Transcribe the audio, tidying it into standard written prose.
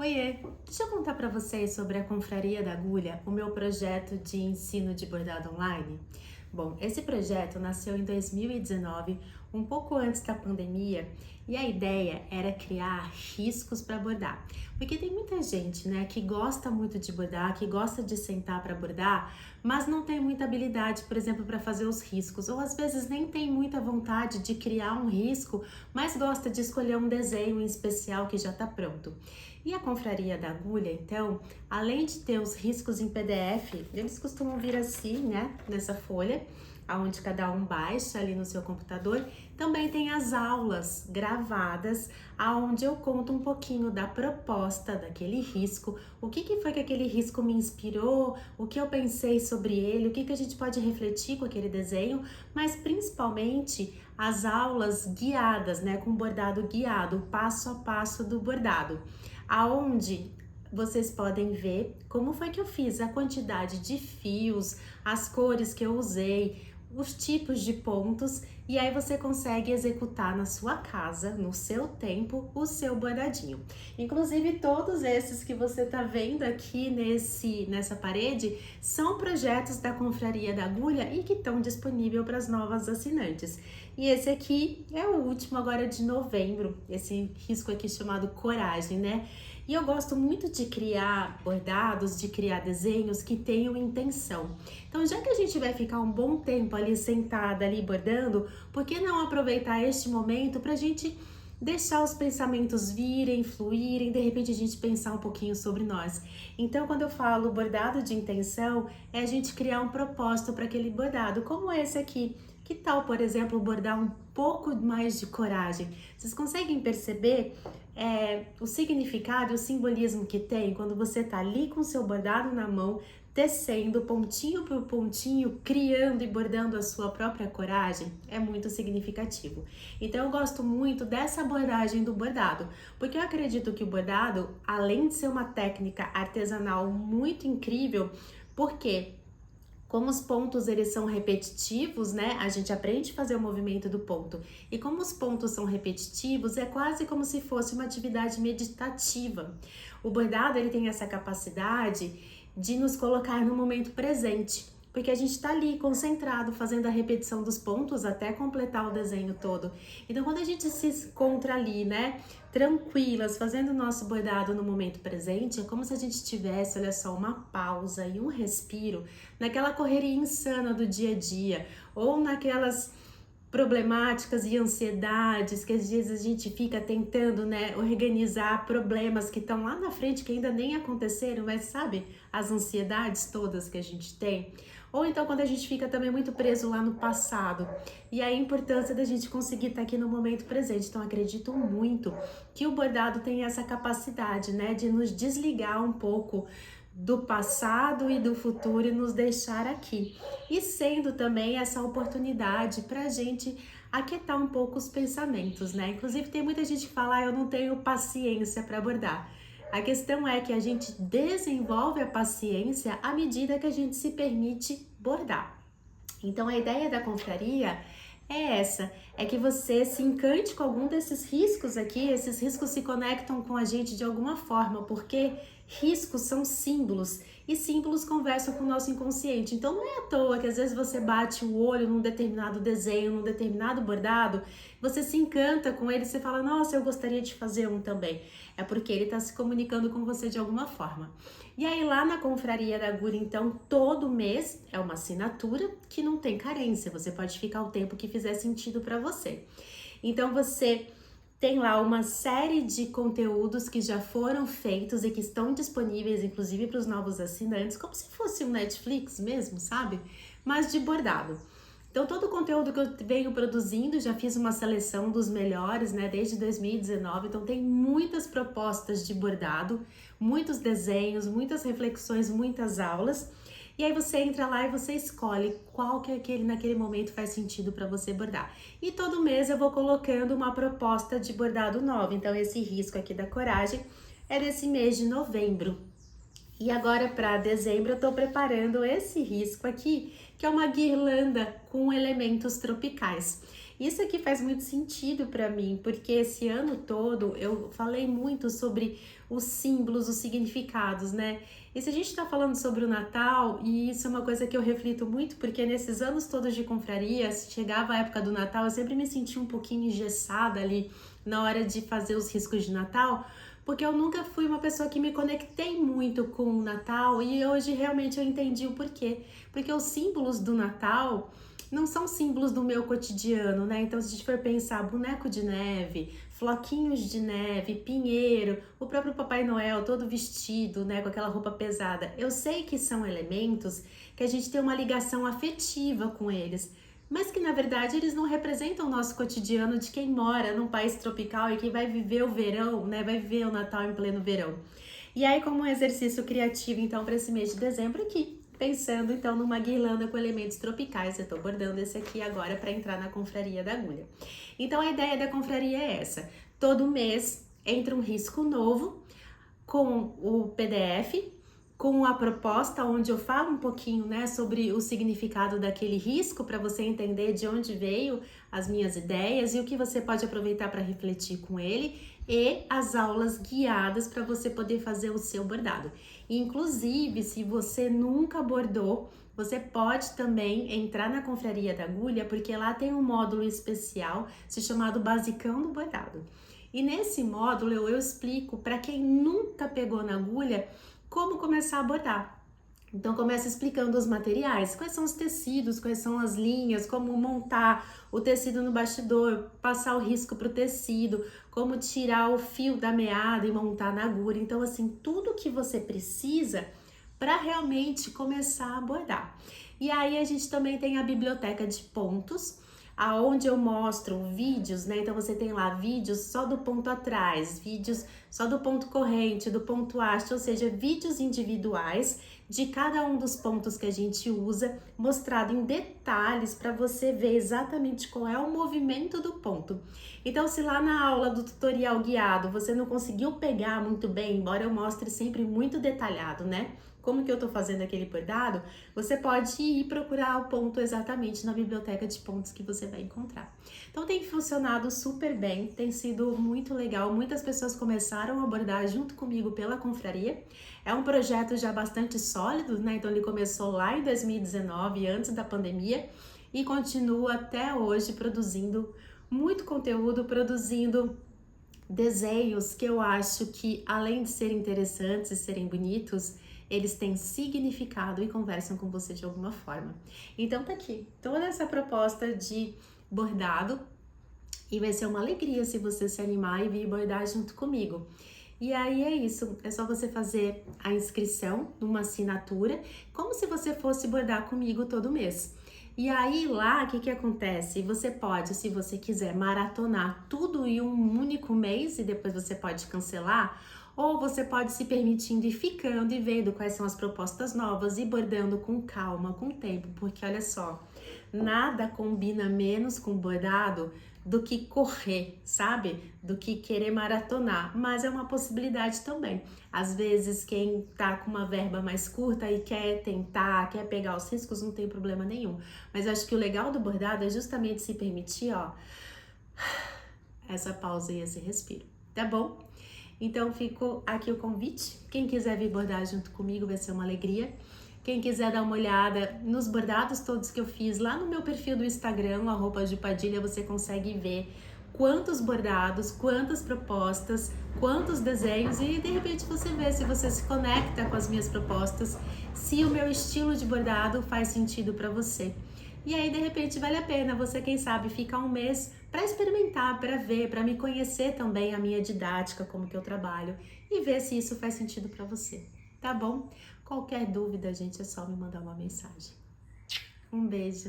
Oiê, deixa eu contar para vocês sobre a Confraria da Agulha, o meu projeto de ensino de bordado online. Bom, esse projeto nasceu em 2019, um pouco antes da pandemia, e a ideia era criar riscos para bordar. Porque tem muita gente, né, que gosta muito de bordar, que gosta de sentar para bordar, mas não tem muita habilidade, por exemplo, para fazer os riscos, ou às vezes nem tem muita vontade de criar um risco, mas gosta de escolher um desenho em especial que já está pronto. E a Confraria da Agulha, então, além de ter os riscos em PDF, eles costumam vir assim, né, nessa folha, aonde cada um baixa ali no seu computador. Também tem as aulas gravadas, aonde eu conto um pouquinho da proposta daquele risco, o que foi que aquele risco me inspirou, o que eu pensei sobre ele, o que a gente pode refletir com aquele desenho, mas principalmente as aulas guiadas, né, com bordado guiado, o passo a passo do bordado, aonde vocês podem ver como foi que eu fiz, a quantidade de fios, as cores que eu usei, os tipos de pontos, e aí você consegue executar na sua casa, no seu tempo, o seu bordadinho. Inclusive, todos esses que você tá vendo aqui nessa parede são projetos da Confraria da Agulha e que estão disponíveis para as novas assinantes. E esse aqui é o último agora de novembro, esse risco aqui chamado Coragem, né? E eu gosto muito de criar bordados, de criar desenhos que tenham intenção. Então, já que a gente vai ficar um bom tempo ali sentada, ali bordando, por que não aproveitar este momento para a gente deixar os pensamentos virem, fluírem, de repente a gente pensar um pouquinho sobre nós. Então, quando eu falo bordado de intenção, é a gente criar um propósito para aquele bordado, como esse aqui. Que tal, por exemplo, bordar um pouco mais de coragem? Vocês conseguem perceber o significado, o simbolismo que tem quando você tá ali com o seu bordado na mão, tecendo pontinho por pontinho, criando e bordando a sua própria coragem? É muito significativo. Então eu gosto muito dessa abordagem do bordado, porque eu acredito que o bordado, além de ser uma técnica artesanal muito incrível, porque como os pontos eles são repetitivos, né? A gente aprende a fazer o movimento do ponto. E como os pontos são repetitivos, é quase como se fosse uma atividade meditativa. O bordado ele tem essa capacidade de nos colocar no momento presente, porque a gente está ali concentrado fazendo a repetição dos pontos até completar o desenho todo. Então, quando a gente se encontra ali, né, tranquilas, fazendo o nosso bordado no momento presente, é como se a gente tivesse, olha só, uma pausa e um respiro naquela correria insana do dia a dia, ou naquelas problemáticas e ansiedades que às vezes a gente fica tentando, né, organizar problemas que estão lá na frente que ainda nem aconteceram, mas sabe, as ansiedades todas que a gente tem. Ou então quando a gente fica também muito preso lá no passado. E aí a importância da gente conseguir estar aqui no momento presente. Então acredito muito que o bordado tem essa capacidade, né, de nos desligar um pouco do passado e do futuro e nos deixar aqui. E sendo também essa oportunidade para a gente aquietar um pouco os pensamentos, né? Inclusive tem muita gente que fala, eu não tenho paciência para bordar. A questão é que a gente desenvolve a paciência à medida que a gente se permite bordar. Então a ideia da confraria é essa, é que você se encante com algum desses riscos aqui, esses riscos se conectam com a gente de alguma forma, porque riscos são símbolos e símbolos conversam com o nosso inconsciente. Então não é à toa que às vezes você bate o olho num determinado desenho, num determinado bordado, você se encanta com ele, você fala, nossa, eu gostaria de fazer um também. É porque ele está se comunicando com você de alguma forma. E aí lá na Confraria da Agulha, então, todo mês é uma assinatura que não tem carência, você pode ficar o tempo que fizer sentido para você. Então você tem lá uma série de conteúdos que já foram feitos e que estão disponíveis, inclusive para os novos assinantes, como se fosse um Netflix mesmo, sabe? Mas de bordado. Então, todo o conteúdo que eu venho produzindo, já fiz uma seleção dos melhores, né, desde 2019. Então, tem muitas propostas de bordado, muitos desenhos, muitas reflexões, muitas aulas. E aí você entra lá e você escolhe qual que naquele momento faz sentido para você bordar. E todo mês eu vou colocando uma proposta de bordado nova. Então, esse risco aqui da coragem é desse mês de novembro. E agora para dezembro eu estou preparando esse risco aqui, que é uma guirlanda com elementos tropicais. Isso aqui faz muito sentido para mim, porque esse ano todo eu falei muito sobre os símbolos, os significados, né? E se a gente tá falando sobre o Natal, e isso é uma coisa que eu reflito muito, porque nesses anos todos de confraria, se chegava a época do Natal, eu sempre me sentia um pouquinho engessada ali na hora de fazer os riscos de Natal, porque eu nunca fui uma pessoa que me conectei muito com o Natal e hoje realmente eu entendi o porquê. Porque os símbolos do Natal não são símbolos do meu cotidiano, né? Então, se a gente for pensar boneco de neve, floquinhos de neve, pinheiro, o próprio Papai Noel todo vestido, né, com aquela roupa pesada, eu sei que são elementos que a gente tem uma ligação afetiva com eles, mas que na verdade eles não representam o nosso cotidiano de quem mora num país tropical e que vai viver o verão, né? Vai viver o Natal em pleno verão. E aí, como um exercício criativo, então, para esse mês de dezembro aqui, pensando então numa guirlanda com elementos tropicais, eu tô bordando esse aqui agora para entrar na confraria da agulha. Então, a ideia da confraria é essa: todo mês entra um risco novo com o PDF, com a proposta onde eu falo um pouquinho, né, sobre o significado daquele risco para você entender de onde veio as minhas ideias e o que você pode aproveitar para refletir com ele, e as aulas guiadas para você poder fazer o seu bordado. Inclusive, se você nunca bordou, você pode também entrar na Confraria da Agulha, porque lá tem um módulo especial se chamado Basicão do Bordado. E nesse módulo eu explico para quem nunca pegou na agulha como começar a bordar. Então começa explicando os materiais, quais são os tecidos, quais são as linhas, como montar o tecido no bastidor, passar o risco para o tecido, como tirar o fio da meada e montar na agulha. Então assim, tudo que você precisa para realmente começar a bordar. E aí a gente também tem a biblioteca de pontos, aonde eu mostro vídeos, né? Então você tem lá vídeos só do ponto atrás, vídeos só do ponto corrente, do ponto haste, ou seja, vídeos individuais de cada um dos pontos que a gente usa, mostrado em detalhes para você ver exatamente qual é o movimento do ponto. Então, se lá na aula do tutorial guiado você não conseguiu pegar muito bem, embora eu mostre sempre muito detalhado, né? Como que eu tô fazendo aquele bordado, você pode ir procurar o ponto exatamente na biblioteca de pontos que você vai encontrar. Então tem funcionado super bem, tem sido muito legal, muitas pessoas começaram a bordar junto comigo pela confraria. É um projeto já bastante sólido, né? Então ele começou lá em 2019, antes da pandemia, e continua até hoje produzindo muito conteúdo, produzindo desenhos que eu acho que, além de serem interessantes e serem bonitos, eles têm significado e conversam com você de alguma forma. Então tá aqui toda essa proposta de bordado e vai ser uma alegria se você se animar e vir bordar junto comigo. E aí é isso, é só você fazer a inscrição numa assinatura, como se você fosse bordar comigo todo mês. E aí lá, o que acontece? Você pode, se você quiser, maratonar tudo em um único mês e depois você pode cancelar, ou você pode se permitindo ir ficando e vendo quais são as propostas novas e bordando com calma, com tempo, porque olha só, nada combina menos com bordado do que correr, sabe? Do que querer maratonar, mas é uma possibilidade também. Às vezes quem tá com uma verba mais curta e quer tentar, quer pegar os riscos, não tem problema nenhum. Mas eu acho que o legal do bordado é justamente se permitir, ó, essa pausa e esse respiro, tá bom? Então ficou aqui o convite. Quem quiser vir bordar junto comigo vai ser uma alegria. Quem quiser dar uma olhada nos bordados todos que eu fiz lá no meu perfil do Instagram, @jupadilha, você consegue ver quantos bordados, quantas propostas, quantos desenhos e de repente você vê se você se conecta com as minhas propostas, se o meu estilo de bordado faz sentido para você. E aí de repente vale a pena você, quem sabe, ficar um mês para experimentar, para ver, para me conhecer também a minha didática, como que eu trabalho e ver se isso faz sentido para você, tá bom? Qualquer dúvida, gente, é só me mandar uma mensagem. Um beijo!